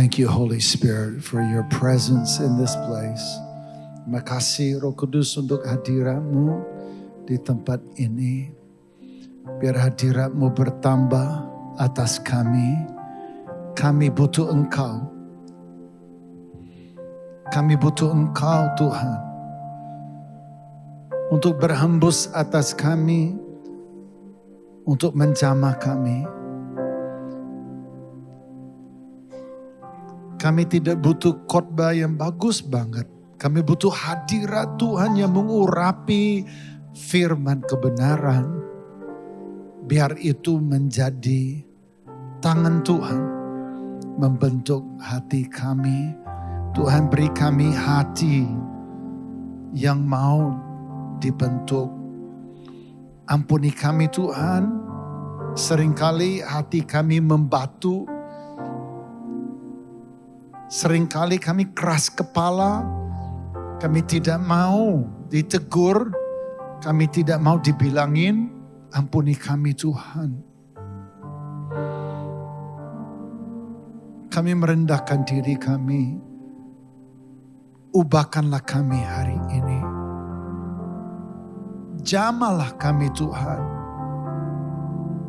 Thank you, Holy Spirit, for your presence in this place. Terima kasih Roh Kudus untuk hadirat-Mu di tempat ini. Biar hadirat-Mu bertambah atas kami. Kami butuh Engkau. Kami butuh Engkau, Tuhan. Untuk berhembus atas kami. Untuk menjamah kami. Kami tidak butuh khotbah yang bagus banget. Kami butuh hadirat Tuhan yang mengurapi firman kebenaran. Biar itu menjadi tangan Tuhan membentuk hati kami. Tuhan beri kami hati yang mau dibentuk. Ampuni kami Tuhan. Seringkali hati kami membatu. Seringkali kami keras kepala, kami tidak mau ditegur, kami tidak mau dibilangin, ampuni kami Tuhan. Kami merendahkan diri kami, ubahkanlah kami hari ini. Jamalah kami Tuhan,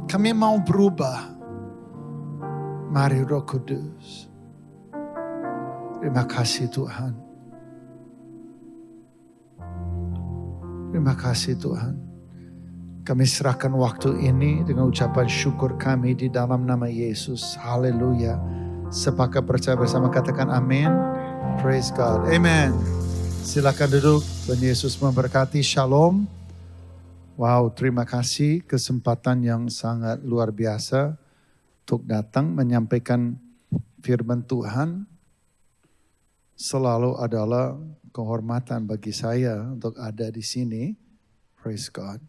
kami mau berubah. Mari Roh Kudus. Terima kasih Tuhan. Terima kasih Tuhan. Kami serahkan waktu ini dengan ucapan syukur kami di dalam nama Yesus. Haleluya. Sepakat percaya bersama katakan amin. Praise God. Amen. Silakan duduk. Tuhan Yesus memberkati. Shalom. Wow, terima kasih kesempatan yang sangat luar biasa untuk datang menyampaikan firman Tuhan. Selalu adalah kehormatan bagi saya untuk ada di sini. Praise God.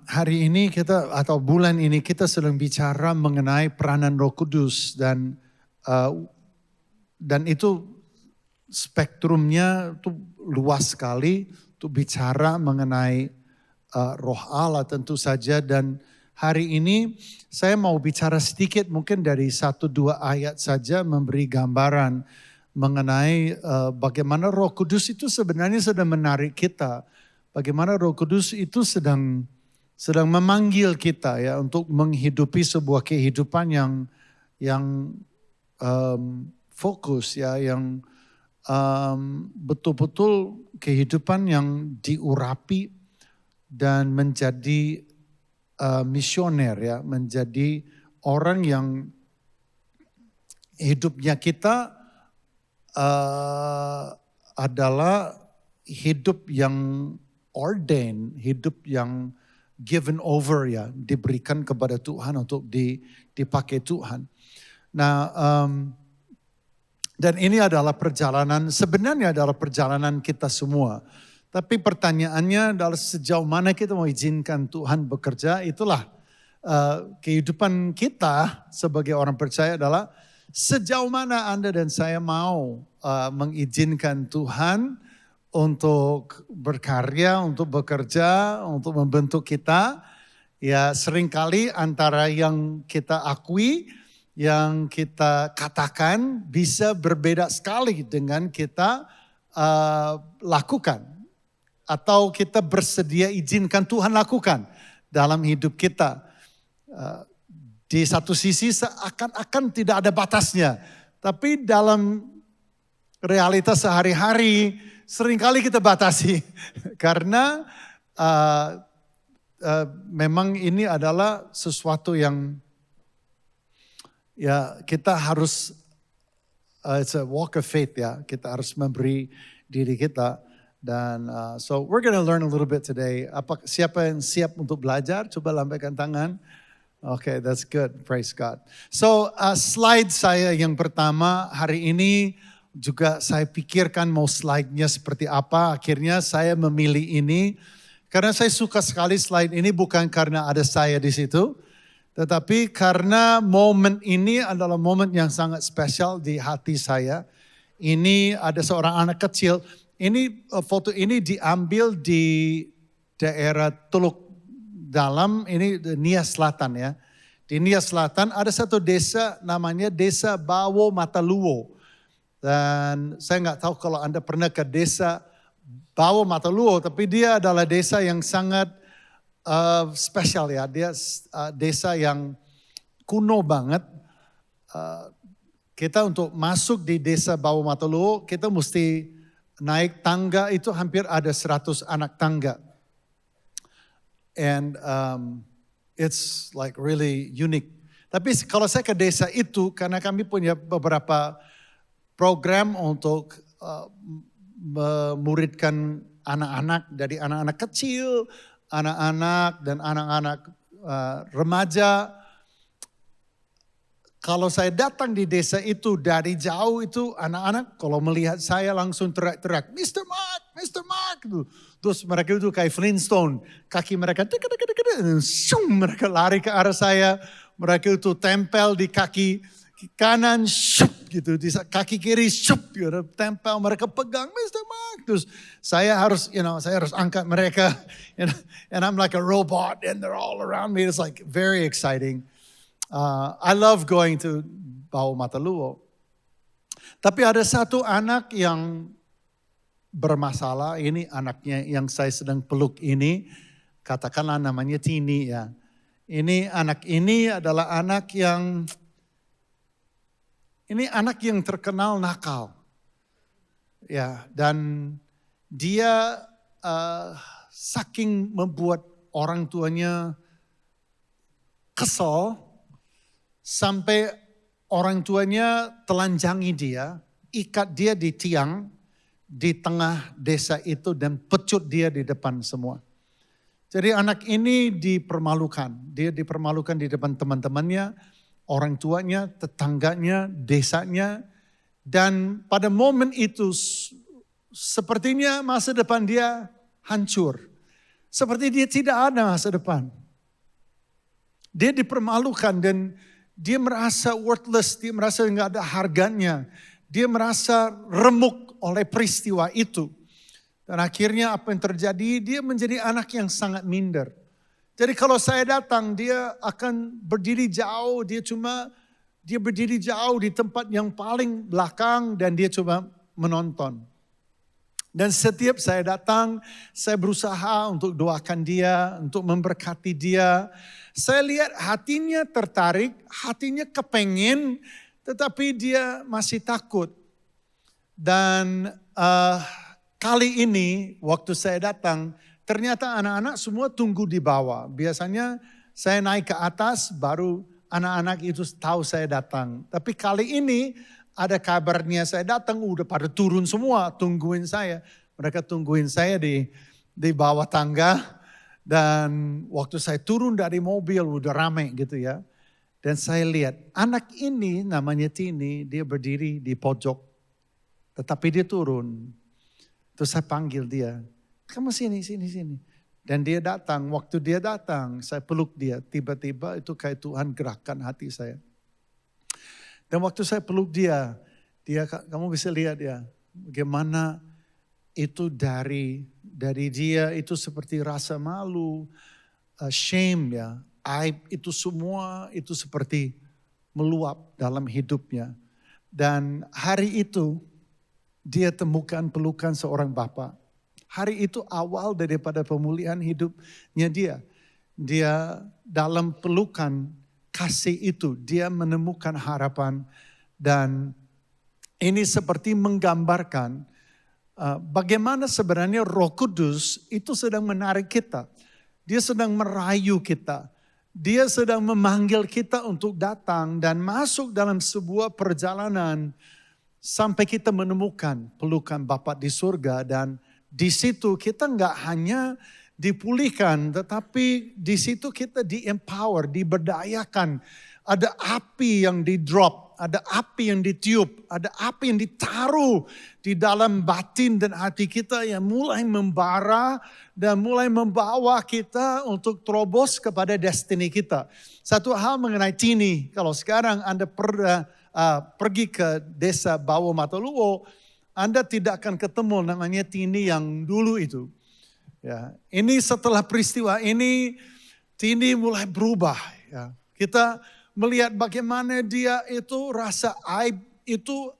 Hari ini kita atau bulan ini kita sedang bicara mengenai peranan Roh Kudus dan itu spektrumnya itu luas sekali untuk bicara mengenai Roh Allah tentu saja. Dan hari ini saya mau bicara sedikit mungkin dari 1-2 ayat saja memberi gambaran mengenai bagaimana Roh Kudus itu sebenarnya sedang menarik kita. Bagaimana Roh Kudus itu sedang memanggil kita ya untuk menghidupi sebuah kehidupan yang fokus ya, yang betul-betul kehidupan yang diurapi dan menjadi misioner ya, menjadi orang yang hidupnya kita adalah hidup yang ordained, hidup yang given over ya, diberikan kepada Tuhan untuk dipakai Tuhan. Nah, dan ini adalah perjalanan, sebenarnya adalah perjalanan kita semua. Tapi pertanyaannya adalah sejauh mana kita mau izinkan Tuhan bekerja, itulah kehidupan kita sebagai orang percaya adalah sejauh mana Anda dan saya mau mengizinkan Tuhan untuk berkarya, untuk bekerja, untuk membentuk kita. Ya seringkali antara yang kita akui, yang kita katakan bisa berbeda sekali dengan kita lakukan. Atau kita bersedia izinkan Tuhan lakukan dalam hidup kita. Di satu sisi seakan-akan tidak ada batasnya. Tapi dalam realitas sehari-hari seringkali kita batasi. Karena memang ini adalah sesuatu yang ya kita harus, it's a walk of faith ya. Kita harus memberi diri kita. Dan so we're going to learn a little bit today. Siapa yang siap untuk belajar? Coba lambaikan tangan. Okay, that's good. Praise God. So slide saya yang pertama hari ini juga saya pikirkan mau slide-nya seperti apa. Akhirnya saya memilih ini karena saya suka sekali slide ini bukan karena ada saya di situ, tetapi karena momen ini adalah momen yang sangat spesial di hati saya. Ini ada seorang anak kecil. Ini foto ini diambil di daerah Teluk dalam ini Nia Selatan ya. Di Nia Selatan ada satu desa namanya Desa Bawo Mataluo. Dan saya nggak tahu kalau Anda pernah ke desa Bawo Mataluo, tapi dia adalah desa yang sangat spesial ya. Dia desa yang kuno banget. Kita untuk masuk di desa Bawo Mataluo, kita mesti naik tangga itu hampir ada 100 anak tangga. And it's like really unique. Tapi kalau saya ke desa itu, karena kami punya beberapa program untuk memuridkan anak-anak, dari anak-anak kecil, anak-anak dan anak-anak remaja. Kalau saya datang di desa itu dari jauh itu anak-anak kalau melihat saya langsung teriak-teriak, Mr. Mark, Mr. Mark. Terus mereka itu kayak Flintstone, kaki mereka mereka lari ke arah saya, mereka itu tempel di kaki kanan, gitu, di kaki kiri, gitu, tempel, mereka pegang, Mr. Mark. Terus saya harus angkat mereka, and I'm like a robot, and they're all around me. It's like very exciting. I love going to Bawo Mataluo. Tapi ada satu anak yang bermasalah, ini anaknya yang saya sedang peluk ini, katakanlah namanya Tini ya. Ini anak ini adalah anak yang terkenal nakal. Ya, dan dia saking membuat orang tuanya kesel, sampai orang tuanya telanjangi dia, ikat dia di tiang di tengah desa itu dan pecut dia di depan semua. Jadi anak ini dipermalukan. Dia dipermalukan di depan teman-temannya, orang tuanya, tetangganya, desanya. Dan pada momen itu sepertinya masa depan dia hancur. Seperti dia tidak ada masa depan. Dia dipermalukan dan dia merasa worthless, dia merasa nggak ada harganya. Dia merasa remuk oleh peristiwa itu. Dan akhirnya apa yang terjadi, dia menjadi anak yang sangat minder. Jadi kalau saya datang, dia akan berdiri jauh, dia berdiri jauh di tempat yang paling belakang dan dia coba menonton. Dan setiap saya datang, saya berusaha untuk doakan dia, untuk memberkati dia. Saya lihat hatinya tertarik, hatinya kepengen, tetapi dia masih takut. Dan kali ini waktu saya datang, ternyata anak-anak semua tunggu di bawah. Biasanya saya naik ke atas, baru anak-anak itu tahu saya datang. Tapi kali ini ada kabarnya saya datang, udah pada turun semua, tungguin saya. Mereka tungguin saya di bawah tangga. Dan waktu saya turun dari mobil udah rame gitu ya. Dan saya lihat anak ini namanya Tini, dia berdiri di pojok. Tetapi dia turun. Terus saya panggil dia, kamu sini. Dan dia datang, waktu dia datang saya peluk dia. Tiba-tiba itu kayak Tuhan gerakkan hati saya. Dan waktu saya peluk dia kamu bisa lihat ya, bagaimana itu dari dia itu seperti rasa malu, shame ya, aib itu semua itu seperti meluap dalam hidupnya. Dan hari itu dia temukan pelukan seorang bapa. Hari itu awal daripada pemulihan hidupnya dia. Dia dalam pelukan kasih itu dia menemukan harapan. Dan ini seperti menggambarkan bagaimana sebenarnya Roh Kudus itu sedang menarik kita. Dia sedang merayu kita. Dia sedang memanggil kita untuk datang dan masuk dalam sebuah perjalanan sampai kita menemukan pelukan Bapa di surga. Dan di situ kita nggak hanya dipulihkan, tetapi di situ kita di-empower, diberdayakan. Ada api yang di-drop, ada api yang ditiup, ada api yang ditaruh di dalam batin dan hati kita yang mulai membara dan mulai membawa kita untuk terobos kepada destiny kita. Satu hal mengenai Tini, kalau sekarang Anda pergi ke desa Bawo Mataluo, Anda tidak akan ketemu namanya Tini yang dulu itu. Ya, ini setelah peristiwa ini Tini mulai berubah. Ya. Kita melihat bagaimana dia itu rasa aib itu,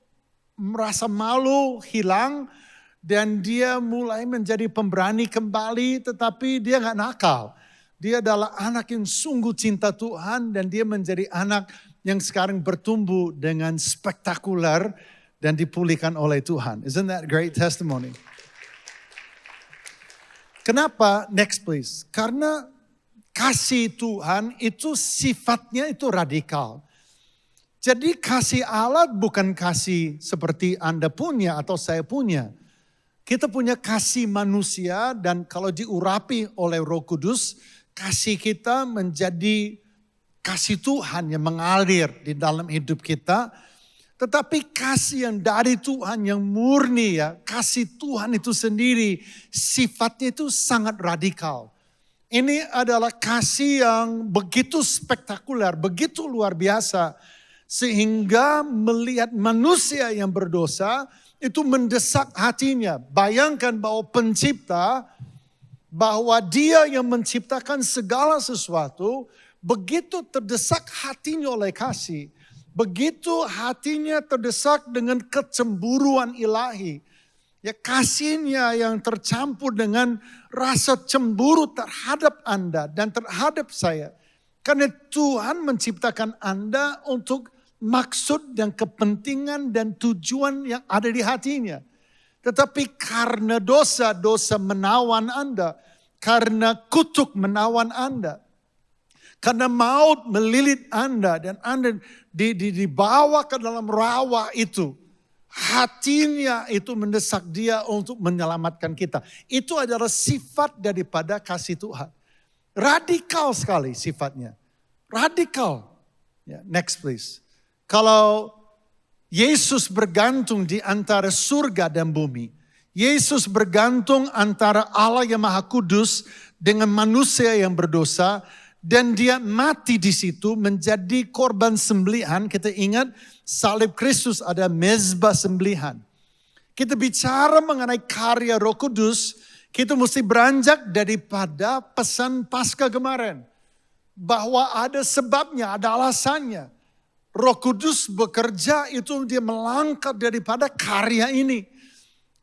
merasa malu hilang. Dan dia mulai menjadi pemberani kembali, tetapi dia gak nakal. Dia adalah anak yang sungguh cinta Tuhan dan dia menjadi anak yang sekarang bertumbuh dengan spektakuler dan dipulihkan oleh Tuhan. Isn't that great testimony? Kenapa? Next please. Karena kasih Tuhan itu sifatnya itu radikal. Jadi kasih Allah bukan kasih seperti Anda punya atau saya punya. Kita punya kasih manusia dan kalau diurapi oleh Roh Kudus, kasih kita menjadi kasih Tuhan yang mengalir di dalam hidup kita. Tetapi kasih yang dari Tuhan yang murni ya, kasih Tuhan itu sendiri sifatnya itu sangat radikal. Ini adalah kasih yang begitu spektakuler, begitu luar biasa. Sehingga melihat manusia yang berdosa itu mendesak hatinya. Bayangkan bahwa pencipta, bahwa dia yang menciptakan segala sesuatu, begitu terdesak hatinya oleh kasih. Begitu hatinya terdesak dengan kecemburuan ilahi. Ya kasihnya yang tercampur dengan rasa cemburu terhadap Anda dan terhadap saya. Karena Tuhan menciptakan Anda untuk maksud dan kepentingan dan tujuan yang ada di hatinya. Tetapi karena dosa menawan Anda. Karena kutuk menawan Anda. Karena maut melilit Anda dan Anda dibawa ke dalam rawa itu. Hatinya itu mendesak dia untuk menyelamatkan kita. Itu adalah sifat daripada kasih Tuhan. Radikal sekali sifatnya. Radikal. Ya, next please. Kalau Yesus bergantung di antara surga dan bumi. Yesus bergantung antara Allah yang Maha Kudus dengan manusia yang berdosa. Dan dia mati di situ menjadi korban sembelihan. Kita ingat salib Kristus ada mezbah sembelihan. Kita bicara mengenai karya Roh Kudus. Kita mesti beranjak daripada pesan Paskah kemarin. Bahwa ada sebabnya, ada alasannya. Roh Kudus bekerja itu dia melangkah daripada karya ini.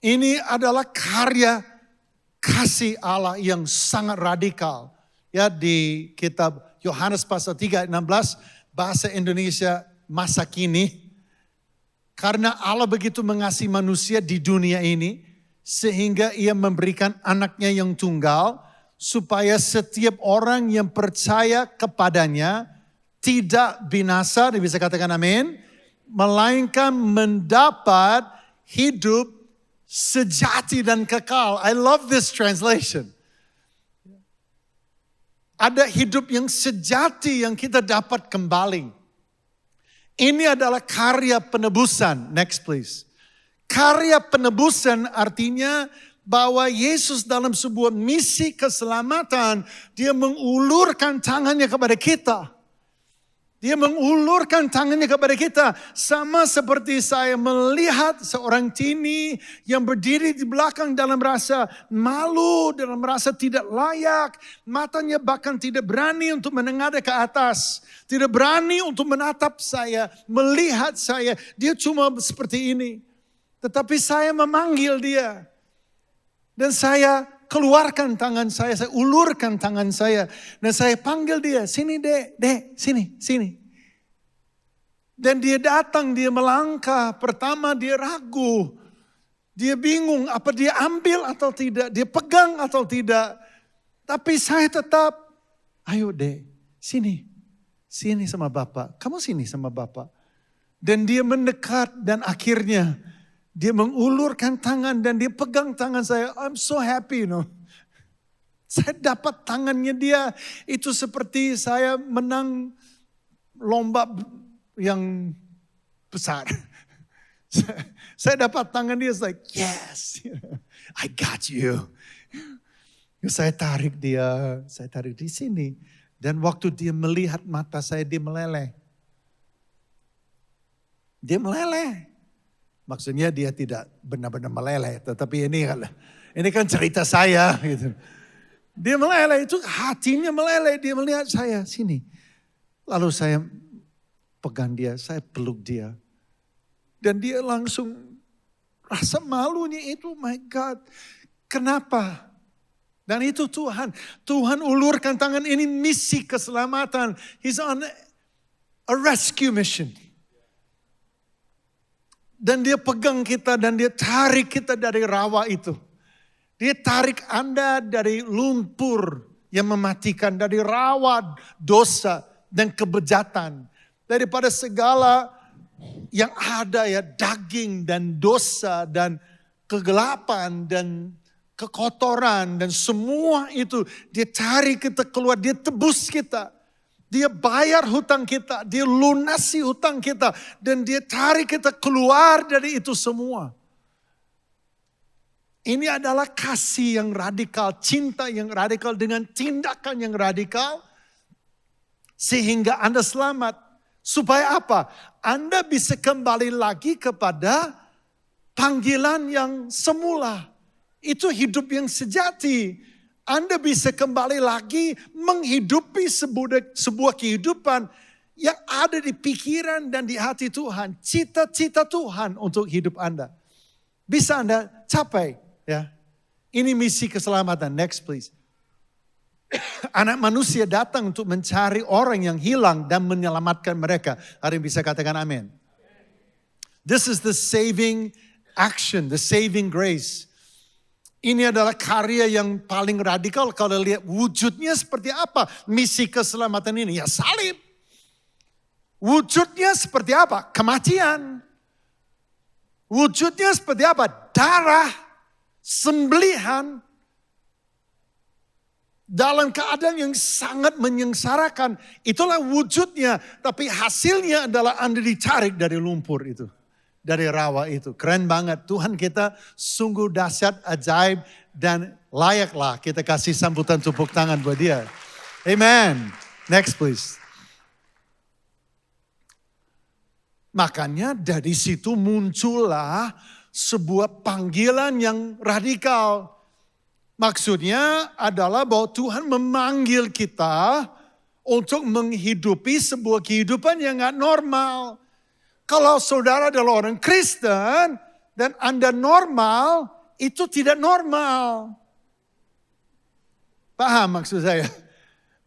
Ini adalah karya kasih Allah yang sangat radikal. Ya di kitab Yohanes pasal 3 ayat 16 bahasa Indonesia masa kini. Karena Allah begitu mengasihi manusia di dunia ini sehingga ia memberikan anaknya yang tunggal supaya setiap orang yang percaya kepadanya tidak binasa, dia bisa katakan amin, melainkan mendapat hidup sejati dan kekal. I love this translation. Ada hidup yang sejati yang kita dapat kembali. Ini adalah karya penebusan. Next please. Karya penebusan artinya bahwa Yesus dalam sebuah misi keselamatan, dia mengulurkan tangannya kepada kita. Dia mengulurkan tangannya kepada kita. Sama seperti saya melihat seorang tini yang berdiri di belakang dalam rasa malu, dalam rasa tidak layak. Matanya bahkan tidak berani untuk menengadah ke atas. Tidak berani untuk menatap saya, melihat saya. Dia cuma seperti ini. Tetapi saya memanggil dia. Dan saya keluarkan tangan saya ulurkan tangan saya. Dan saya panggil dia, sini dek, sini. Dan dia datang, dia melangkah. Pertama dia ragu. Dia bingung, apa dia ambil atau tidak. Dia pegang atau tidak. Tapi saya tetap, ayo dek, sini. Sini sama Bapak, kamu sini sama Bapak. Dan dia mendekat dan akhirnya dia mengulurkan tangan dan dia pegang tangan saya. I'm so happy, Saya dapat tangannya dia. Itu seperti saya menang lomba yang besar. Saya dapat tangan dia, like yes, I got you. Saya tarik dia, saya tarik di sini. Dan waktu dia melihat mata saya, dia meleleh. Dia meleleh. Maksudnya dia tidak benar-benar meleleh, tetapi ini kan cerita saya gitu. Dia meleleh, itu hatinya meleleh. Dia melihat saya, sini. Lalu saya pegang dia, saya peluk dia. Dan dia langsung rasa malunya itu, my God. Kenapa? Dan itu Tuhan. Tuhan ulurkan tangan, ini misi keselamatan. He's on a rescue mission. Dan dia pegang kita dan dia tarik kita dari rawa itu. Dia tarik Anda dari lumpur yang mematikan, dari rawa dosa dan kebejatan. Daripada segala yang ada ya, daging dan dosa dan kegelapan dan kekotoran dan semua itu. Dia tarik kita keluar, dia tebus kita. Dia bayar hutang kita, dia lunasi hutang kita. Dan dia tarik kita keluar dari itu semua. Ini adalah kasih yang radikal, cinta yang radikal dengan tindakan yang radikal. Sehingga Anda selamat. Supaya apa? Anda bisa kembali lagi kepada panggilan yang semula. Itu hidup yang sejati. Anda bisa kembali lagi menghidupi sebuah kehidupan yang ada di pikiran dan di hati Tuhan. Cita-cita Tuhan untuk hidup Anda. Bisa Anda capai. Ya. Ini misi keselamatan. Next please. Anak manusia datang untuk mencari orang yang hilang dan menyelamatkan mereka. Ada yang bisa katakan amin. This is the saving action, the saving grace. Ini adalah karya yang paling radikal kalau lihat wujudnya seperti apa. Misi keselamatan ini, ya salib. Wujudnya seperti apa? Kematian. Wujudnya seperti apa? Darah, sembelihan. Dalam keadaan yang sangat menyengsarakan. Itulah wujudnya. Tapi hasilnya adalah Anda ditarik dari lumpur itu. Dari rawa itu. Keren banget. Tuhan kita sungguh dahsyat, ajaib, dan layaklah kita kasih sambutan tepuk tangan buat dia. Amen. Next please. Makanya dari situ muncullah sebuah panggilan yang radikal. Maksudnya adalah bahwa Tuhan memanggil kita untuk menghidupi sebuah kehidupan yang gak normal. Kalau saudara adalah orang Kristen dan Anda normal, itu tidak normal. Paham maksud saya?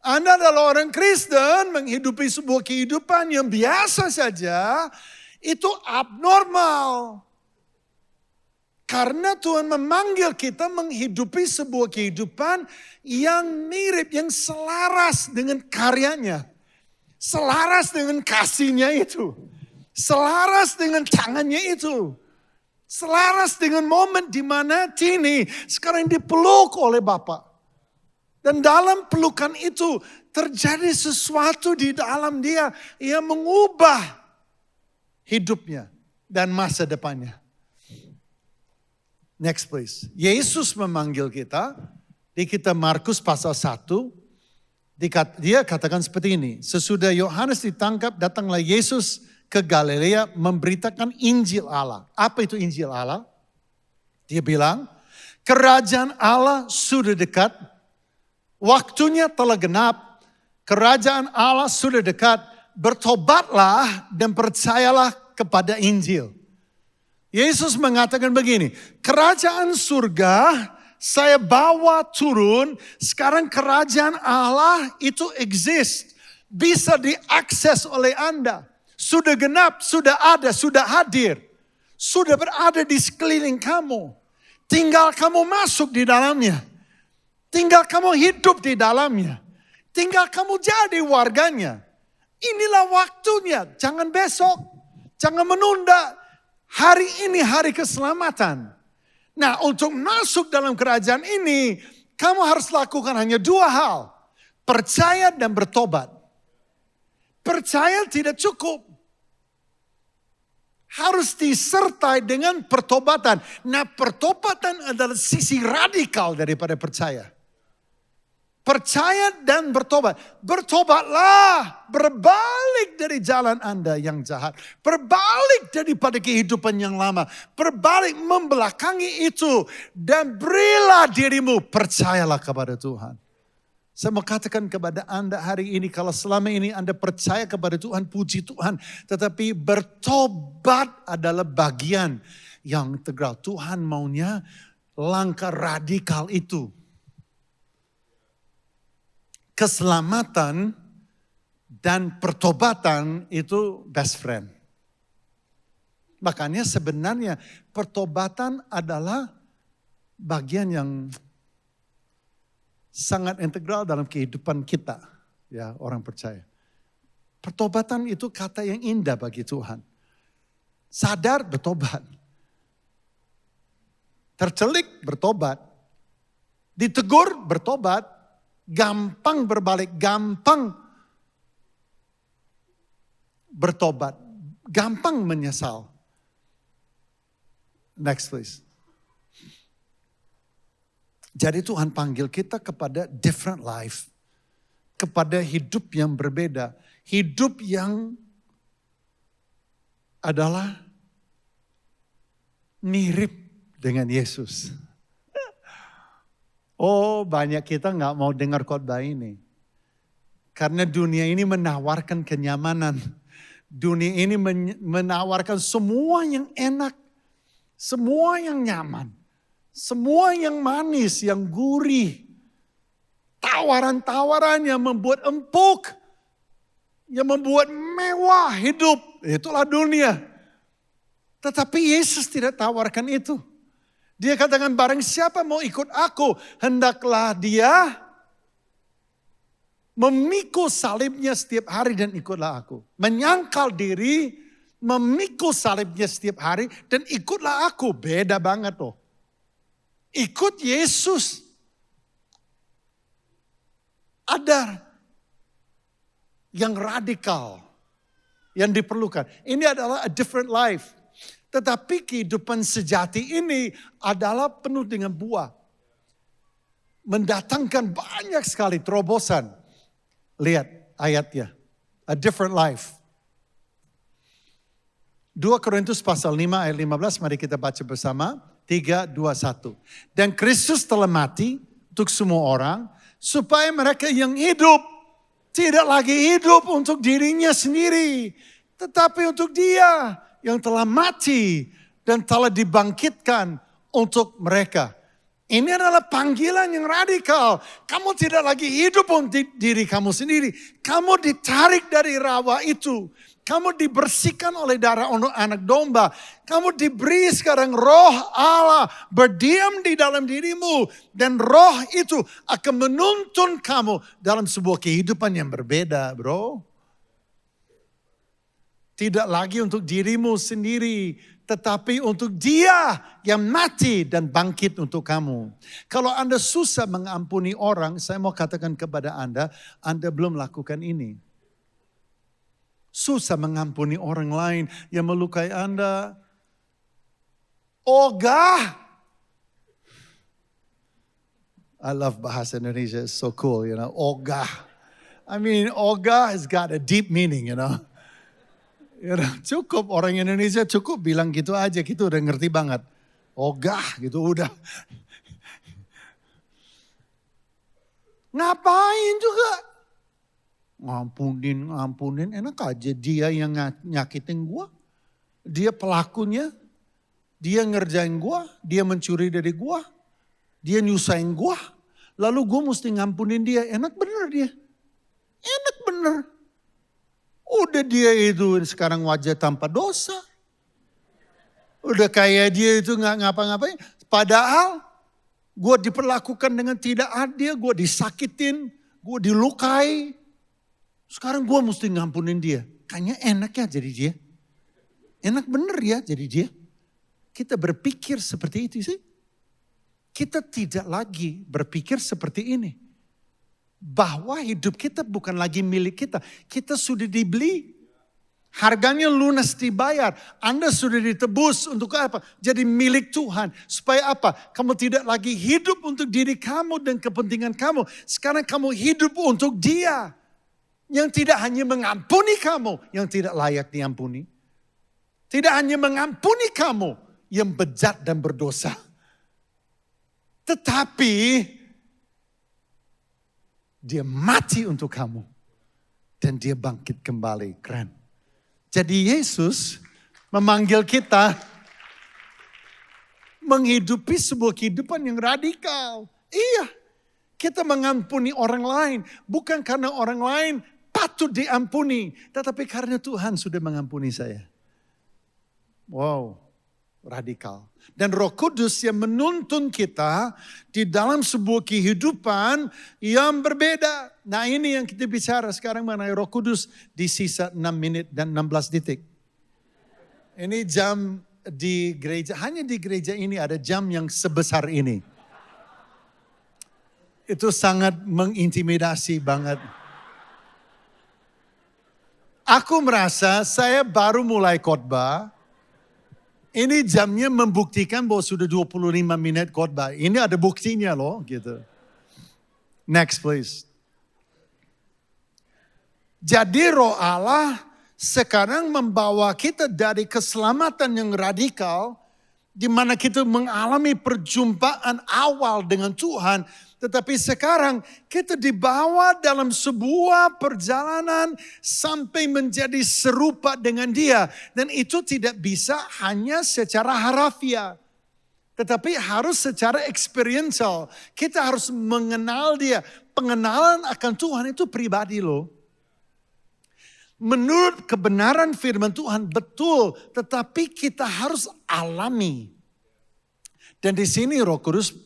Anda adalah orang Kristen menghidupi sebuah kehidupan yang biasa saja, itu abnormal. Karena Tuhan memanggil kita menghidupi sebuah kehidupan yang mirip, yang selaras dengan karyanya. Selaras dengan kasihnya itu. Selaras dengan tangannya itu. Selaras dengan momen di mana Tini sekarang dipeluk oleh Bapa. Dan dalam pelukan itu terjadi sesuatu di dalam dia yang mengubah hidupnya dan masa depannya. Next please. Yesus memanggil kita. Di kitab Markus pasal 1. Dia katakan seperti ini. Sesudah Yohanes ditangkap, datanglah Yesus ke Galilea memberitakan Injil Allah. Apa itu Injil Allah? Dia bilang, kerajaan Allah sudah dekat. Waktunya telah genap. Kerajaan Allah sudah dekat. Bertobatlah dan percayalah kepada Injil. Yesus mengatakan begini, kerajaan surga saya bawa turun, sekarang kerajaan Allah itu exist. Bisa diakses oleh Anda. Sudah genap, sudah ada, sudah hadir. Sudah berada di sekeliling kamu. Tinggal kamu masuk di dalamnya. Tinggal kamu hidup di dalamnya. Tinggal kamu jadi warganya. Inilah waktunya, jangan besok. Jangan menunda. Hari ini hari keselamatan. Nah, untuk masuk dalam kerajaan ini, kamu harus lakukan hanya dua hal. Percaya dan bertobat. Percaya tidak cukup. Harus disertai dengan pertobatan. Nah, pertobatan adalah sisi radikal daripada percaya. Percaya dan bertobat. Bertobatlah. Berbalik dari jalan Anda yang jahat. Berbalik daripada kehidupan yang lama. Berbalik membelakangi itu. Dan berilah dirimu. Percayalah kepada Tuhan. Saya mau katakan kepada Anda hari ini, kalau selama ini Anda percaya kepada Tuhan, puji Tuhan. Tetapi bertobat adalah bagian yang integral. Tuhan maunya langkah radikal itu. Keselamatan dan pertobatan itu best friend. Makanya sebenarnya pertobatan adalah bagian yang sangat integral dalam kehidupan kita, ya orang percaya. Pertobatan itu kata yang indah bagi Tuhan. Sadar, bertobat. Tercelik, bertobat. Ditegur, bertobat. Gampang berbalik, gampang bertobat. Gampang menyesal. Next please. Jadi Tuhan panggil kita kepada different life. Kepada hidup yang berbeda. Hidup yang adalah mirip dengan Yesus. Oh, banyak kita nggak mau dengar khotbah ini. Karena dunia ini menawarkan kenyamanan. Dunia ini menawarkan semua yang enak. Semua yang nyaman. Semua yang manis, yang gurih. Tawaran-tawaran yang membuat empuk. Yang membuat mewah hidup. Itulah dunia. Tetapi Yesus tidak tawarkan itu. Dia katakan barang siapa mau ikut aku. Hendaklah dia memikul salibnya setiap hari dan ikutlah aku. Menyangkal diri, memikul salibnya setiap hari dan ikutlah aku. Beda banget loh. Ikut Yesus. Ada yang radikal. Yang diperlukan. Ini adalah a different life. Tetapi kehidupan sejati ini adalah penuh dengan buah. Mendatangkan banyak sekali terobosan. Lihat ayatnya. A different life. 2 Korintus pasal 5 ayat 15. Mari kita baca bersama. 3, 2, 1. Dan Kristus telah mati untuk semua orang. Supaya mereka yang hidup. Tidak lagi hidup untuk dirinya sendiri. Tetapi untuk dia yang telah mati. Dan telah dibangkitkan untuk mereka. Ini adalah panggilan yang radikal. Kamu tidak lagi hidup untuk diri kamu sendiri. Kamu ditarik dari rawa itu. Kamu dibersihkan oleh darah anak domba. Kamu diberi sekarang roh Allah berdiam di dalam dirimu. Dan roh itu akan menuntun kamu dalam sebuah kehidupan yang berbeda, bro. Tidak lagi untuk dirimu sendiri. Tetapi untuk dia yang mati dan bangkit untuk kamu. Kalau Anda susah mengampuni orang, saya mau katakan kepada Anda belum lakukan ini. Susah mengampuni orang lain yang melukai Anda. Ogah. I love bahasa Indonesia, it's so cool, you know. Ogah. I mean, ogah has got a deep meaning, you know. You know, cukup orang Indonesia cukup bilang gitu aja, gitu udah ngerti banget. Ogah gitu udah. Ngapain juga? Ngampunin, enak aja dia yang nyakitin gua. Dia pelakunya, dia ngerjain gua, dia mencuri dari gua, dia nyusahin gua. Lalu gua mesti ngampunin dia, enak bener dia. Enak bener. Udah dia itu sekarang wajah tanpa dosa. Udah kayak dia itu gak ngapa-ngapain. Padahal gue diperlakukan dengan tidak adil. Gue disakitin. Gue dilukai. Sekarang gue mesti ngampunin dia. Kayaknya enak ya jadi dia. Enak bener ya jadi dia. Kita berpikir seperti itu sih. Kita tidak lagi berpikir seperti ini. Bahwa hidup kita bukan lagi milik kita. Kita sudah dibeli. Harganya lunas dibayar. Anda sudah ditebus untuk apa? Jadi milik Tuhan. Supaya apa? Kamu tidak lagi hidup untuk diri kamu dan kepentingan kamu. Sekarang kamu hidup untuk Dia. Yang tidak hanya mengampuni kamu yang tidak layak diampuni. Tidak hanya mengampuni kamu yang bejat dan berdosa. Tetapi Dia mati untuk kamu. Dan dia bangkit kembali. Keren. Jadi Yesus memanggil kita menghidupi sebuah kehidupan yang radikal. Iya, kita mengampuni orang lain. Bukan karena orang lain patut diampuni. Tetapi karena Tuhan sudah mengampuni saya. Wow, radikal. Dan Roh Kudus yang menuntun kita di dalam sebuah kehidupan yang berbeda. Nah ini yang kita bicara sekarang mengenai Roh Kudus di sisa 6 menit dan 16 detik. Ini jam di gereja, hanya di gereja ini ada jam yang sebesar ini. Itu sangat mengintimidasi banget. Aku merasa saya baru mulai khotbah. Ini jamnya membuktikan bahwa sudah 25 menit khotbah. Ini ada buktinya loh gitu. Next please. Jadi Roh Allah sekarang membawa kita dari keselamatan yang radikal, di mana kita mengalami perjumpaan awal dengan Tuhan, tetapi sekarang kita dibawa dalam sebuah perjalanan sampai menjadi serupa dengan Dia. Dan itu tidak bisa hanya secara harafiah, tetapi harus secara experiential. Kita harus mengenal Dia. Pengenalan akan Tuhan itu pribadi loh. Menurut kebenaran firman Tuhan betul, tetapi kita harus alami. Dan di sini Roh Kudus,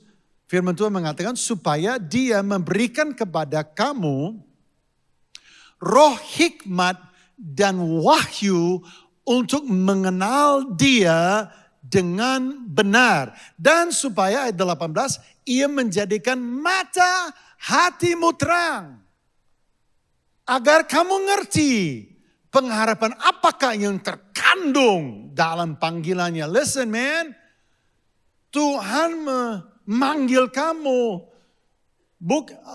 firman Tuhan mengatakan supaya Dia memberikan kepada kamu roh hikmat dan wahyu untuk mengenal Dia dengan benar. Dan supaya ayat 18, Ia menjadikan mata hatimu terang. Agar kamu ngerti pengharapan apakah yang terkandung dalam panggilannya. Listen man, Tuhan memanggil kamu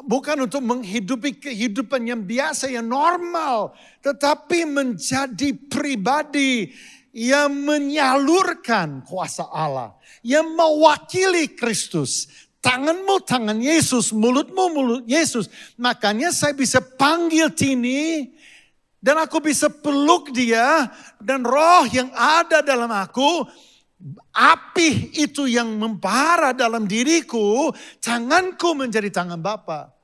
bukan untuk menghidupi kehidupan yang biasa, yang normal. Tetapi menjadi pribadi yang menyalurkan kuasa Allah. Yang mewakili Kristus. Tanganmu tangan Yesus, mulutmu mulut Yesus. Makanya saya bisa panggil Tini dan aku bisa peluk dia dan roh yang ada dalam aku, api itu yang membara dalam diriku, tanganku menjadi tangan Bapa.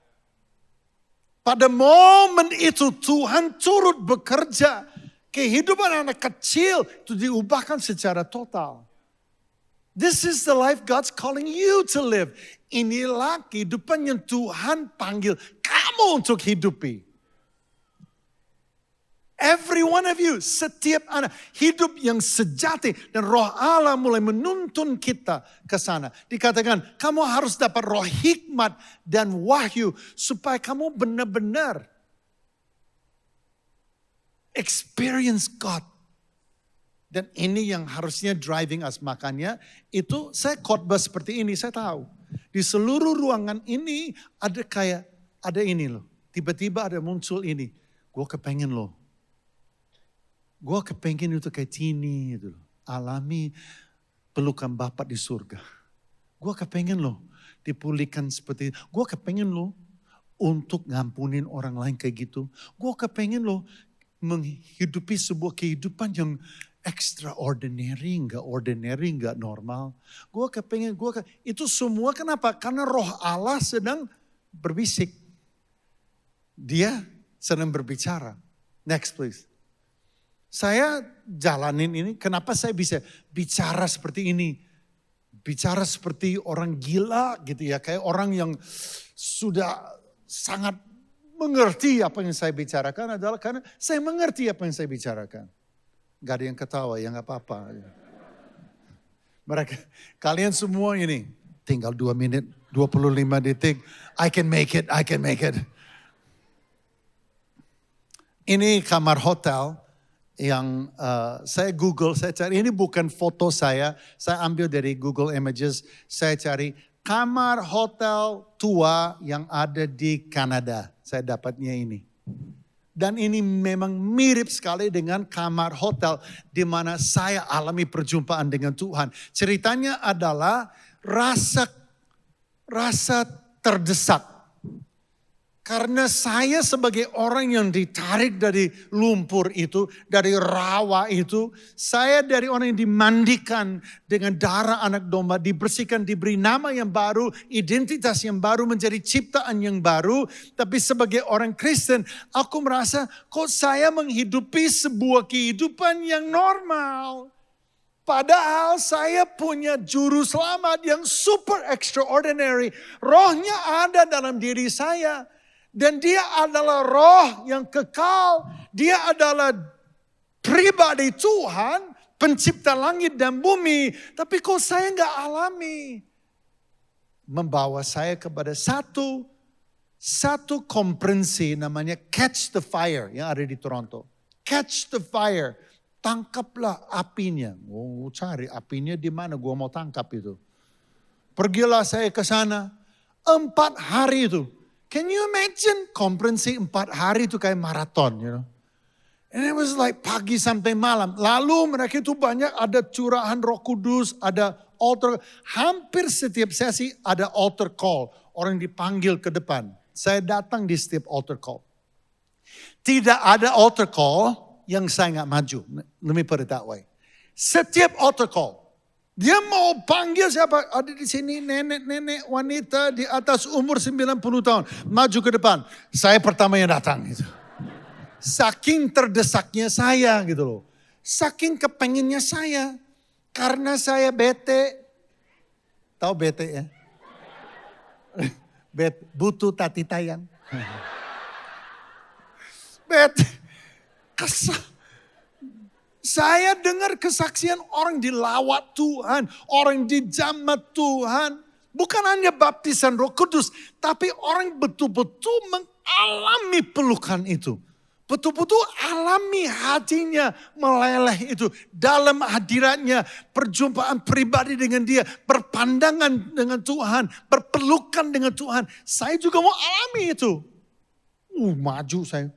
Pada momen itu Tuhan turut bekerja. Kehidupan anak kecil itu diubahkan secara total. This is the life God's calling you to live. Inilah kehidupan yang Tuhan panggil kamu untuk hidupi. Every one of you, setiap anak, hidup yang sejati. Dan Roh Allah mulai menuntun kita ke sana. Dikatakan, kamu harus dapat roh hikmat dan wahyu. Supaya kamu benar-benar experience God. Dan ini yang harusnya driving us. Makanya itu saya khotbah seperti ini, saya tahu. Di seluruh ruangan ini ada ini loh. Tiba-tiba ada muncul ini. Gue kepengen loh. Gue kepengen itu kayak Tini itu loh. Alami pelukan Bapa di surga. Gue kepengen loh dipulihkan seperti itu. Gue kepengen loh untuk ngampunin orang lain kayak gitu. Gue kepengen loh menghidupi sebuah kehidupan yang extraordinary, enggak normal. Gue kepengen, itu semua kenapa? Karena Roh Allah sedang berbisik. Dia sedang berbicara. Next please. Saya jalanin ini, kenapa saya bisa bicara seperti ini? Bicara seperti orang gila gitu ya, kayak orang yang sudah sangat mengerti apa yang saya bicarakan adalah karena saya mengerti apa yang saya bicarakan. Gak ada yang ketawa, ya gak apa-apa. Mereka, kalian semua ini, tinggal 2 menit, 25 detik. I can make it. Ini kamar hotel yang saya Google, saya cari. Ini bukan foto saya ambil dari Google Images. Saya cari kamar hotel tua yang ada di Kanada. Saya dapatnya ini. Dan ini memang mirip sekali dengan kamar hotel di mana saya alami perjumpaan dengan Tuhan. Ceritanya adalah rasa terdesak. Karena saya sebagai orang yang ditarik dari lumpur itu, dari rawa itu, saya dari orang yang dimandikan dengan darah anak domba, dibersihkan, diberi nama yang baru, identitas yang baru, menjadi ciptaan yang baru. Tapi sebagai orang Kristen, aku merasa kok saya menghidupi sebuah kehidupan yang normal. Padahal saya punya juru selamat yang super extraordinary. Rohnya ada dalam diri saya. Dan dia adalah roh yang kekal. Dia adalah pribadi Tuhan, pencipta langit dan bumi. Tapi kok saya nggak alami. Membawa saya kepada satu konferensi namanya Catch the Fire yang ada di Toronto. Catch the Fire. Tangkaplah apinya. Oh, cari apinya di mana? Gua mau tangkap itu. Pergilah saya ke sana. 4 hari itu. Can you imagine konferensi 4 hari itu kayak maraton, you know? And it was like pagi sampai malam. Lalu mereka itu banyak ada curahan Roh Kudus, ada altar. Hampir setiap sesi ada altar call. Orang dipanggil ke depan. Saya datang di setiap altar call. Tidak ada altar call yang saya nggak maju. Let me put it that way. Setiap altar call. Dia mau panggil siapa? Ada di sini nenek-nenek wanita di atas umur 90 tahun. Maju ke depan. Saya pertama yang datang. Gitu. Saking terdesaknya saya gitu loh. Saking kepengennya saya. Karena saya bete. Tahu bete ya? Butuh tati tayang. Bete. Kesal. Saya dengar kesaksian orang dilawat Tuhan, orang dijamah Tuhan. Bukan hanya baptisan Roh Kudus, tapi orang betul-betul mengalami pelukan itu. Betul-betul alami hatinya meleleh itu. Dalam hadiratnya, perjumpaan pribadi dengan dia, berpandangan dengan Tuhan, berpelukan dengan Tuhan. Saya juga mau alami itu. Maju saya.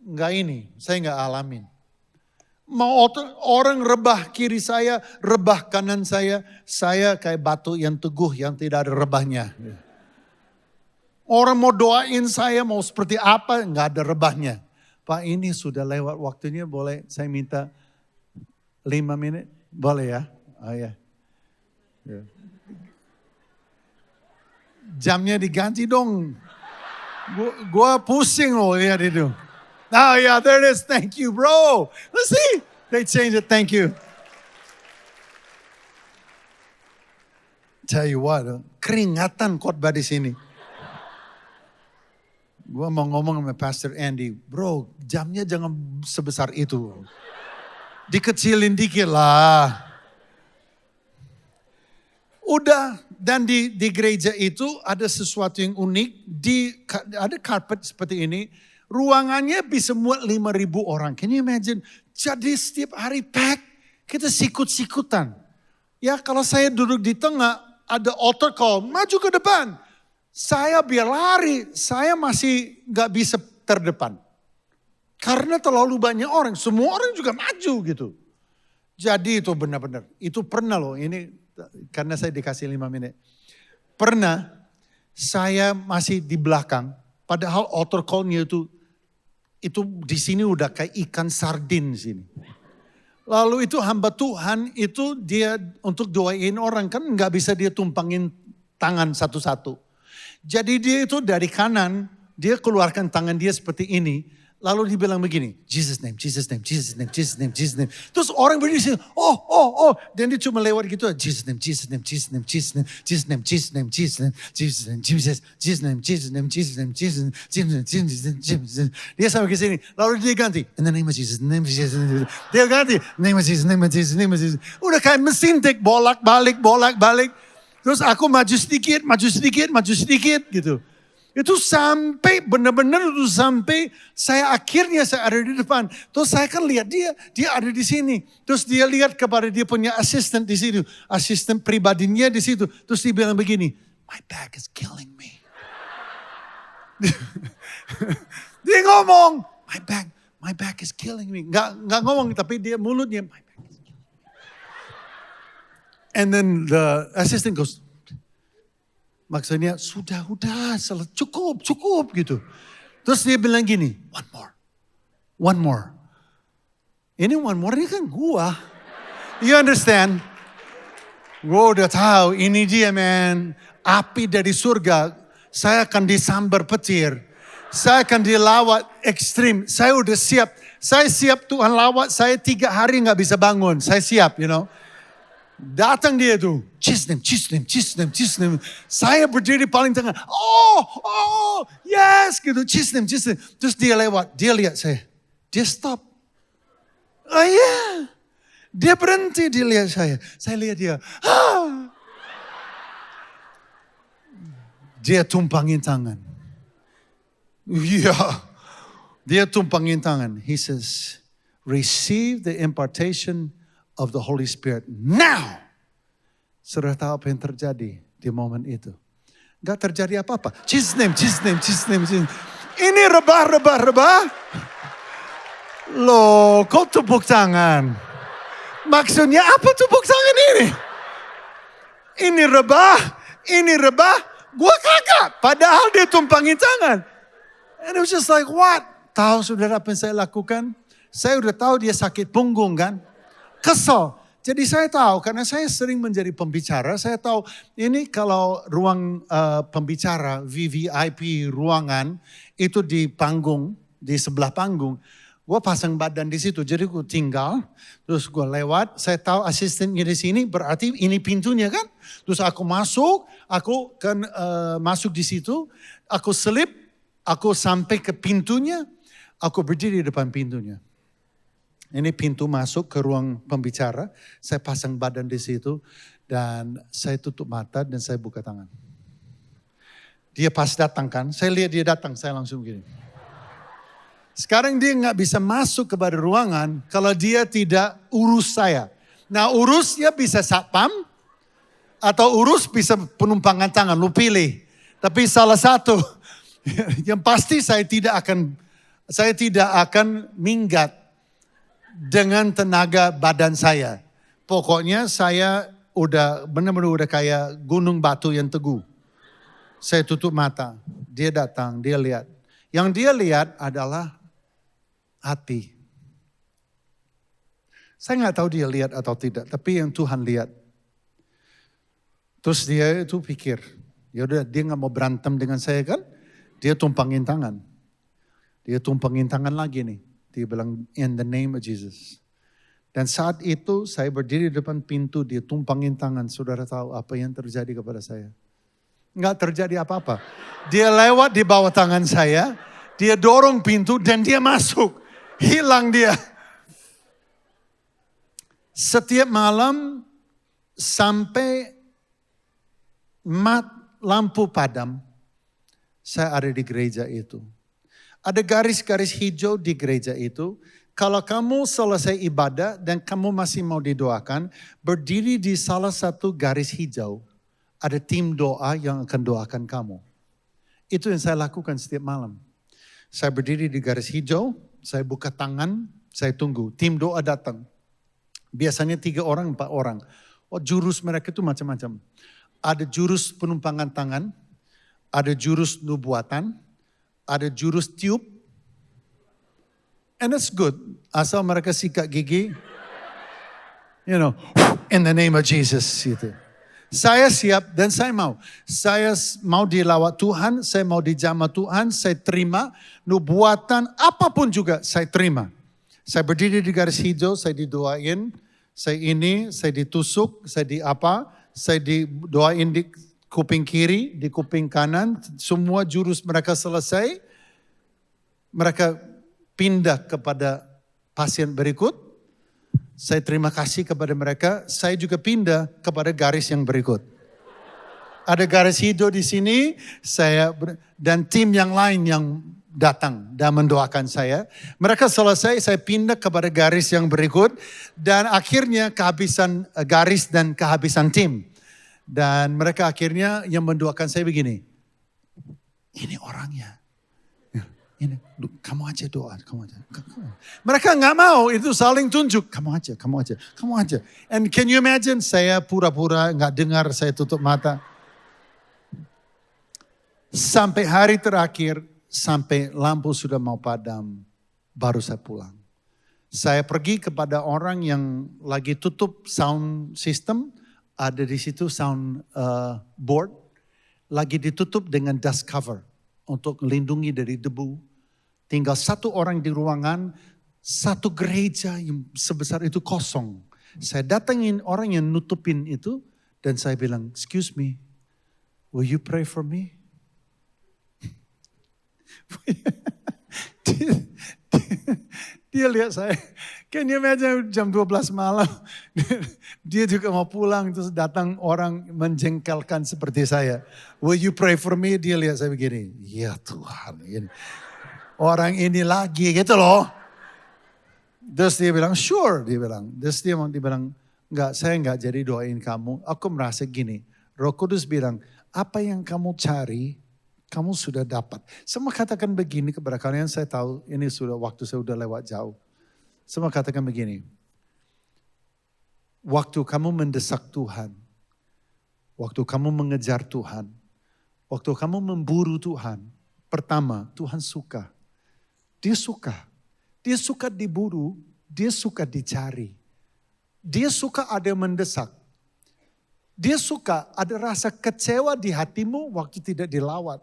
Enggak ini, saya enggak alamin. Mau orang rebah kiri saya, rebah kanan saya kayak batu yang teguh yang tidak ada rebahnya. Orang mau doain saya mau seperti apa, enggak ada rebahnya. Pak ini sudah lewat waktunya, boleh saya minta 5 menit? Boleh ya? Oh ya. Jamnya diganti dong. Gua pusing loh lihat itu. Oh yeah, there it is. Thank you, bro. Let's see. They changed it. Thank you. Tell you what, keringatan khotbah di sini. Gua mau ngomong sama Pastor Andy, bro, jamnya jangan sebesar itu. Dikecilin dikit lah. Udah, dan di gereja itu ada sesuatu yang unik. Ada karpet seperti ini. Ruangannya bisa muat 5.000 orang. Can you imagine? Jadi setiap hari pack, kita sikut-sikutan. Ya kalau saya duduk di tengah, ada altar call, maju ke depan. Saya biar lari, saya masih gak bisa terdepan. Karena terlalu banyak orang, semua orang juga maju gitu. Jadi itu benar-benar, itu pernah loh, ini karena saya dikasih 5 menit. Pernah saya masih di belakang, padahal altar call-nya itu di sini udah kayak ikan sardin di sini. Lalu itu hamba Tuhan itu dia untuk doain orang kan nggak bisa dia tumpangin tangan satu-satu. Jadi dia itu dari kanan dia keluarkan tangan dia seperti ini. Lalu dia bilang begini, Jesus name, Jesus name, Jesus name, Jesus name, Jesus name. Terus orang berdiri, oh. Dan dia cuma lewat gitu, Jesus name, Jesus name, Jesus name, Jesus name, Jesus name, Jesus name, Jesus name, Jesus name, Jesus name, Jesus name, Jesus name, Jesus name, Jesus name, Jesus name. Dia sampai ke sini, lalu dia ganti, in the name of Jesus, name of Jesus. Dia ganti, name of Jesus, name of Jesus, name of Jesus. Udah kayak mesin tek, bolak-balik. Terus aku maju sedikit gitu. Itu sampai benar-benar itu sampai saya akhirnya saya ada di depan. Terus saya kan lihat dia ada di sini. Terus dia lihat kepada dia punya asisten di situ, asisten pribadinya di situ. Terus dia bilang begini, my back is killing me. Dia ngomong, my back is killing me. Nggak ngomong tapi dia mulutnya, my back is killing me. And then the assistant goes, Maksudnya udah, cukup gitu. Terus dia bilang gini, one more. Ini one more ini kan gua. You understand? Gua udah tahu ini dia man. Api dari surga. Saya akan disambar petir. Saya akan dilawat ekstrim. Saya udah siap. Saya siap Tuhan lawat. Saya 3 hari gak bisa bangun. Saya siap, you know. Datang dia tuh. Cisnem. Saya berdiri paling tengah. Oh, yes gitu. Cisnem. Terus dia lewat. Dia lihat saya. Dia stop. Oh iya. Dia berhenti, dia lihat saya. Saya lihat dia. Dia tumpangin tangan. Iya. Dia tumpangin tangan. He says, receive the impartation of the Holy Spirit now. Sudah tahu apa yang terjadi di momen itu. Gak terjadi apa-apa. Cisnem. Ini rebah. Loh, kok tepuk tangan? Maksudnya apa tepuk tangan ini? Ini rebah. Gua kagak. Padahal dia tumpangin tangan. And it was just like, what? Tahu saudara apa yang saya lakukan? Saya udah tahu dia sakit punggung kan? Kesel. Jadi saya tahu, karena saya sering menjadi pembicara, saya tahu ini kalau ruang pembicara, VVIP ruangan, itu di panggung, di sebelah panggung. Gue pasang badan di situ, jadi gue tinggal, terus gue lewat, saya tahu asistennya di sini, berarti ini pintunya kan. Terus aku masuk di situ, aku selip, aku sampai ke pintunya, aku berdiri di depan pintunya. Ini pintu masuk ke ruang pembicara, saya pasang badan di situ, dan saya tutup mata dan saya buka tangan. Dia pas datang kan, saya lihat dia datang, saya langsung gini. Sekarang dia nggak bisa masuk kepada ruangan kalau dia tidak urus saya. Nah urusnya bisa satpam atau urus bisa penumpangan tangan, lu pilih. Tapi salah satu yang pasti saya tidak akan minggat dengan tenaga badan saya. Pokoknya saya udah benar-benar udah kayak gunung batu yang teguh. Saya tutup mata, dia datang, dia lihat. Yang dia lihat adalah hati. Saya nggak tahu dia lihat atau tidak, tapi yang Tuhan lihat. Terus dia itu pikir, ya udah dia nggak mau berantem dengan saya kan? Dia tumpangin tangan. Dia tumpangin tangan lagi nih. Dia bilang in the name of Jesus. Dan saat itu saya berdiri di depan pintu, dia tumpangin tangan. Saudara tahu apa yang terjadi kepada saya? Nggak terjadi apa-apa. Dia lewat di bawah tangan saya, dia dorong pintu dan dia masuk. Hilang dia. Setiap malam sampai lampu padam, saya ada di gereja itu. Ada garis-garis hijau di gereja itu. Kalau kamu selesai ibadah dan kamu masih mau didoakan, berdiri di salah satu garis hijau. Ada tim doa yang akan doakan kamu. Itu yang saya lakukan setiap malam. Saya berdiri di garis hijau. Saya buka tangan, saya tunggu. Tim doa datang. Biasanya 3 orang, 4 orang. Oh, jurus mereka itu macam-macam. Ada jurus penumpangan tangan, ada jurus nubuatan, ada jurus tiup. And it's good. Asal mereka sikat gigi. You know, in the name of Jesus. Gitu. Saya siap dan saya mau. Saya mau dilawat Tuhan, saya mau dijamah Tuhan, saya terima. Nubuatan apapun juga saya terima. Saya berdiri di garis hijau, saya didoain. Saya ditusuk, saya didoain di kuping kiri, di kuping kanan. Semua jurus mereka selesai. Mereka pindah kepada pasien berikut. Saya terima kasih kepada mereka. Saya juga pindah kepada garis yang berikut. Ada garis hijau di sini, dan tim yang lain yang datang dan mendoakan saya. Mereka selesai, saya pindah kepada garis yang berikut. Dan akhirnya kehabisan garis dan kehabisan tim. Dan mereka akhirnya yang mendoakan saya begini. Ini orangnya. Ini, kamu aja doa, kamu aja. Mereka nggak mau, itu saling tunjuk. Kamu aja. And can you imagine, saya pura-pura nggak dengar, saya tutup mata. Sampai hari terakhir, sampai lampu sudah mau padam, baru saya pulang. Saya pergi kepada orang yang lagi tutup sound system, ada di situ sound board, lagi ditutup dengan dust cover untuk melindungi dari debu. Tinggal satu orang di ruangan, satu gereja yang sebesar itu kosong. Saya datangin orang yang nutupin itu dan saya bilang, excuse me, will you pray for me? Dia lihat saya, can you imagine jam 12 malam, dia juga mau pulang, terus datang orang menjengkelkan seperti saya. Will you pray for me? Dia lihat saya begini, ya Tuhan. Ini. Orang ini lagi gitu loh. Terus dia bilang, sure, dia bilang. Terus dia bilang, enggak, saya enggak jadi doain kamu. Aku merasa gini, Roh Kudus bilang, apa yang kamu cari, kamu sudah dapat. Semua katakan begini kepada kalian, saya tahu ini sudah waktu saya sudah lewat jauh. Semua katakan begini, waktu kamu mendesak Tuhan, waktu kamu mengejar Tuhan, waktu kamu memburu Tuhan, pertama Tuhan suka. Dia suka. Dia suka diburu, dia suka dicari. Dia suka ada yang mendesak. Dia suka ada rasa kecewa di hatimu waktu tidak dilawat.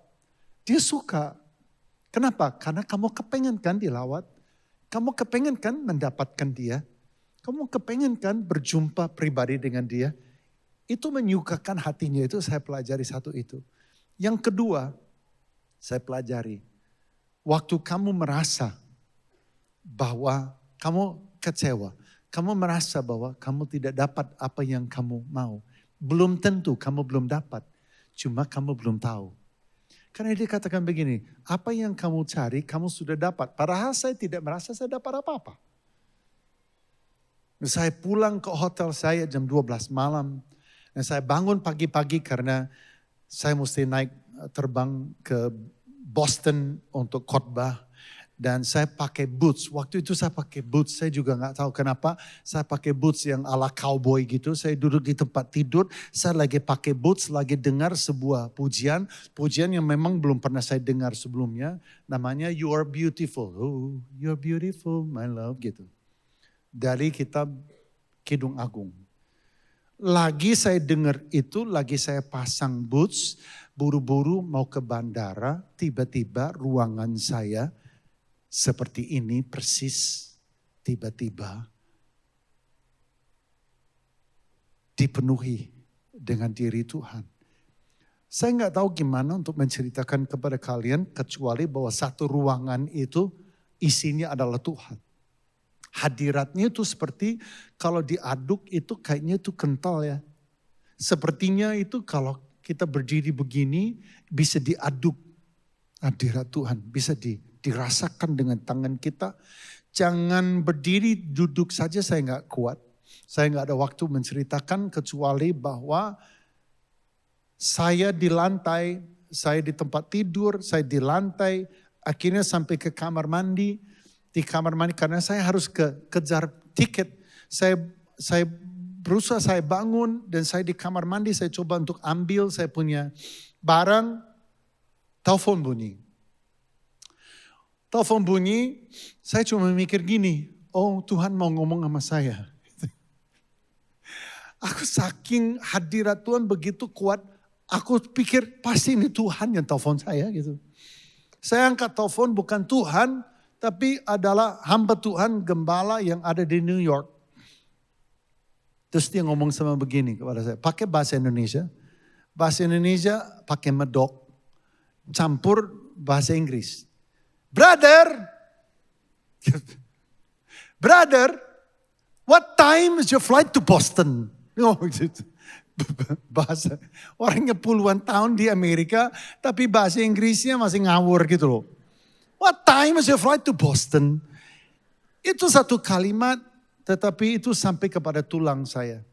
Dia suka. Kenapa? Karena kamu kepengen kan dilawat. Kamu kepengen kan mendapatkan dia. Kamu kepengen kan berjumpa pribadi dengan dia. Itu menyukakan hatinya, itu saya pelajari satu itu. Yang kedua, saya pelajari. Waktu kamu merasa bahwa kamu kecewa. Kamu merasa bahwa kamu tidak dapat apa yang kamu mau. Belum tentu kamu belum dapat. Cuma kamu belum tahu. Karena dia katakan begini, apa yang kamu cari kamu sudah dapat. Padahal saya tidak merasa saya dapat apa-apa. Saya pulang ke hotel saya jam 12 malam. Dan saya bangun pagi-pagi karena saya mesti naik terbang ke Boston untuk khotbah. Dan saya pakai boots. Waktu itu saya pakai boots. Saya juga gak tahu kenapa. Saya pakai boots yang ala cowboy gitu. Saya duduk di tempat tidur. Saya lagi pakai boots. Lagi dengar sebuah pujian. Pujian yang memang belum pernah saya dengar sebelumnya. Namanya You Are Beautiful. Oh, You Are Beautiful, my love. Gitu. Dari kitab Kidung Agung. Lagi saya dengar itu. Lagi saya pasang boots. Buru-buru mau ke bandara. Tiba-tiba ruangan saya seperti ini persis, tiba-tiba dipenuhi dengan diri Tuhan. Saya nggak tahu gimana untuk menceritakan kepada kalian kecuali bahwa satu ruangan itu isinya adalah Tuhan. Hadiratnya itu seperti kalau diaduk itu kayaknya itu kental ya. Sepertinya itu kalau kita berdiri begini bisa diaduk hadirat Tuhan, bisa dirasakan dengan tangan kita. Jangan berdiri duduk saja saya nggak kuat. Saya nggak ada waktu menceritakan kecuali bahwa saya di lantai, saya di tempat tidur, saya di lantai. Akhirnya sampai ke kamar mandi. Di kamar mandi karena saya harus kejar tiket. Saya berusaha saya bangun dan saya di kamar mandi. Saya coba untuk ambil saya punya barang. Telepon bunyi. Telepon bunyi, saya cuma mikir gini, oh Tuhan mau ngomong sama saya. Aku saking hadirat Tuhan begitu kuat, aku pikir pasti ini Tuhan yang telepon saya gitu. Saya angkat telepon bukan Tuhan, tapi adalah hamba Tuhan gembala yang ada di New York. Terus dia ngomong sama begini kepada saya, pakai bahasa Indonesia. Bahasa Indonesia pakai medok, campur bahasa Inggris. Brother, what time is your flight to Boston? Oh, bahasa orangnya puluhan tahun di Amerika, tapi bahasa Inggrisnya masih ngawur gitu loh. What time is your flight to Boston? Itu satu kalimat, tetapi itu sampai kepada tulang saya.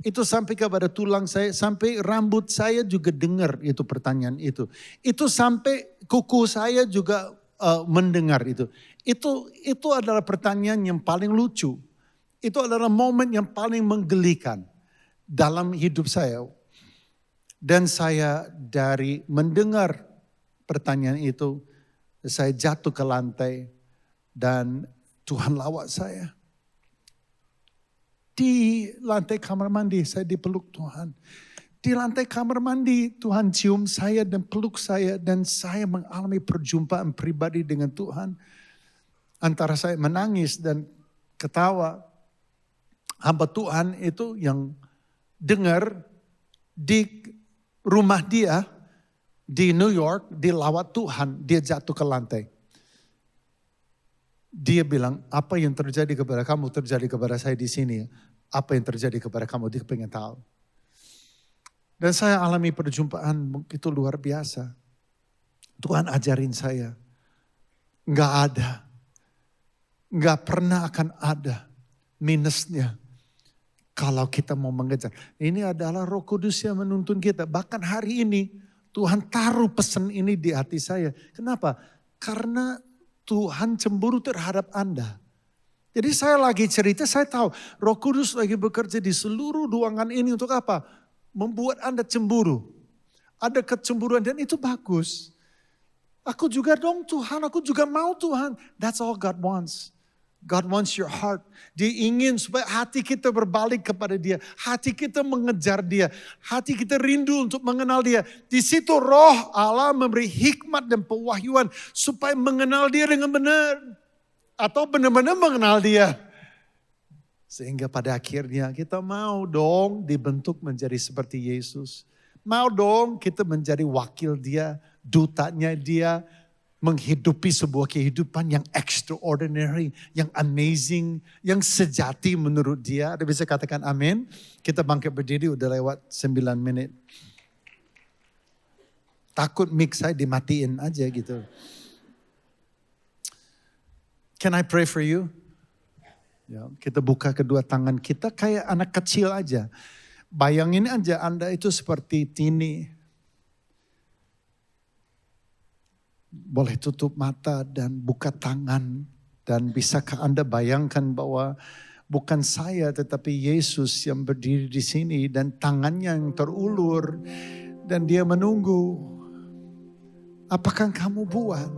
Itu sampai kepada tulang saya, sampai rambut saya juga dengar itu pertanyaan itu. Itu sampai kuku saya juga mendengar itu. Itu adalah pertanyaan yang paling lucu. Itu adalah momen yang paling menggelikan dalam hidup saya. Dan saya dari mendengar pertanyaan itu, saya jatuh ke lantai dan Tuhan lawat saya. Di lantai kamar mandi saya dipeluk Tuhan. Di lantai kamar mandi Tuhan cium saya dan peluk saya dan saya mengalami perjumpaan pribadi dengan Tuhan. Antara saya menangis dan ketawa. Hamba Tuhan itu yang dengar di rumah dia di New York, dilawat Tuhan, dia jatuh ke lantai. Dia bilang, apa yang terjadi kepada kamu terjadi kepada saya di sini. Apa yang terjadi kepada kamu, dia pengen tahu. Dan saya alami perjumpaan itu luar biasa. Tuhan ajarin saya, nggak ada, nggak pernah akan ada minusnya kalau kita mau mengejar. Ini adalah Roh Kudus yang menuntun kita. Bahkan hari ini Tuhan taruh pesan ini di hati saya. Kenapa? Karena Tuhan cemburu terhadap Anda. Jadi saya lagi cerita, saya tahu Roh Kudus lagi bekerja di seluruh ruangan ini untuk apa? Membuat Anda cemburu. Ada kecemburuan dan itu bagus. Aku juga dong Tuhan, aku juga mau Tuhan. That's all God wants. God wants your heart. Dia ingin supaya hati kita berbalik kepada Dia. Hati kita mengejar Dia. Hati kita rindu untuk mengenal Dia. Di situ Roh Allah memberi hikmat dan pewahyuan supaya mengenal Dia dengan benar. Atau benar-benar mengenal Dia. Sehingga pada akhirnya kita mau dong dibentuk menjadi seperti Yesus. Mau dong kita menjadi wakil Dia, dutanya Dia. Menghidupi sebuah kehidupan yang extraordinary, yang amazing, yang sejati menurut Dia. Ada bisa katakan amin? Kita bangkit berdiri, udah lewat 9 menit. Takut mic saya dimatiin aja gitu. Can I pray for you? Ya, kita buka kedua tangan kita kayak anak kecil aja. Bayangin aja Anda itu seperti Tini. Boleh tutup mata dan buka tangan. Dan bisakah Anda bayangkan bahwa bukan saya tetapi Yesus yang berdiri di sini. Dan tangannya yang terulur. Dan Dia menunggu. Apakah kamu buat?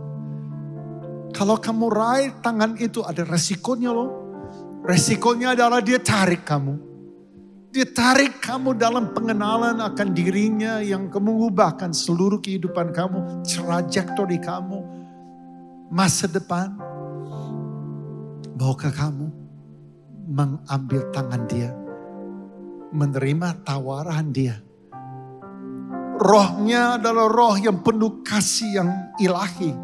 Kalau kamu raih tangan itu ada resikonya loh. Resikonya adalah Dia tarik kamu. Dia tarik kamu dalam pengenalan akan dirinya yang mengubahkan seluruh kehidupan kamu. Trajektori kamu. Masa depan. Maukah kamu mengambil tangan Dia. Menerima tawaran Dia. Rohnya adalah roh yang penuh kasih yang ilahi.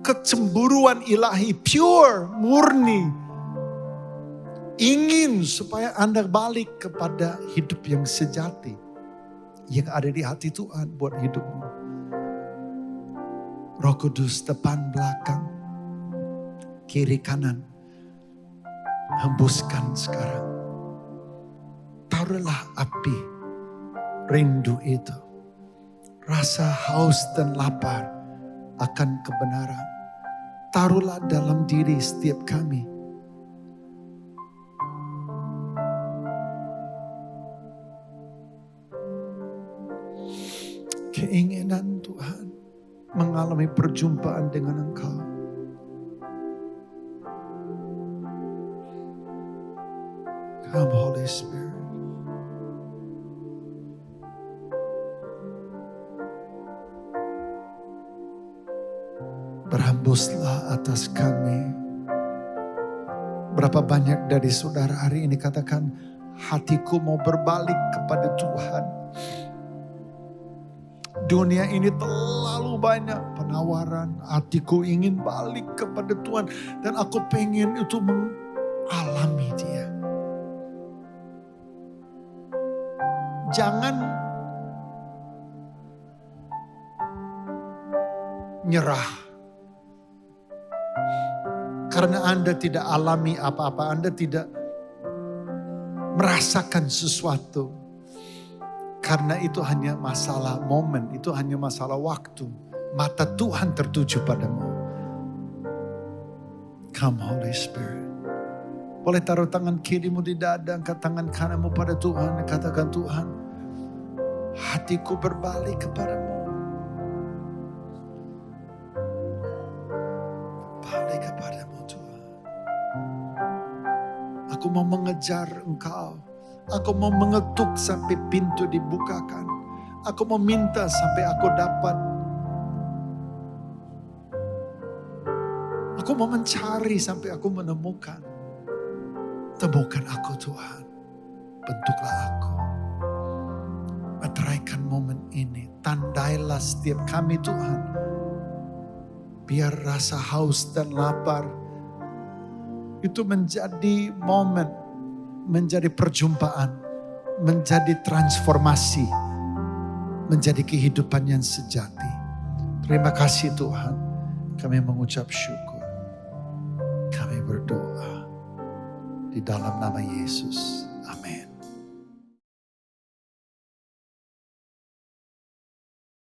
Kecemburuan ilahi. Pure, murni. Ingin supaya Anda balik kepada hidup yang sejati. Yang ada di hati Tuhan buat hidupmu. Roh Kudus depan belakang. Kiri kanan. Hembuskan sekarang. Taruhlah api. Rindu itu. Rasa haus dan lapar akan kebenaran. Taruhlah dalam diri setiap kami. Keinginan Tuhan mengalami perjumpaan dengan Engkau. Come Holy Spirit. Berhembuslah atas kami. Berapa banyak dari saudara hari ini katakan, hatiku mau berbalik kepada Tuhan. Dunia ini terlalu banyak penawaran. Hatiku ingin balik kepada Tuhan. Dan aku pengen itu mengalami Dia. Jangan nyerah. Karena Anda tidak alami apa-apa. Anda tidak merasakan sesuatu. Karena itu hanya masalah momen, itu hanya masalah waktu. Mata Tuhan tertuju padamu. Come Holy Spirit. Boleh taruh tangan kirimu di dada, angkat tangan kananmu pada Tuhan. Katakan Tuhan, hatiku berbalik kepadamu. Aku mau mengejar Engkau. Aku mau mengetuk sampai pintu dibukakan. Aku mau minta sampai aku dapat. Aku mau mencari sampai aku menemukan. Temukan aku Tuhan. Bentuklah aku. Meteraikan momen ini. Tandailah setiap kami Tuhan. Biar rasa haus dan lapar itu menjadi momen, menjadi perjumpaan, menjadi transformasi, menjadi kehidupan yang sejati. Terima kasih Tuhan. Kami mengucap syukur. Kami berdoa di dalam nama Yesus.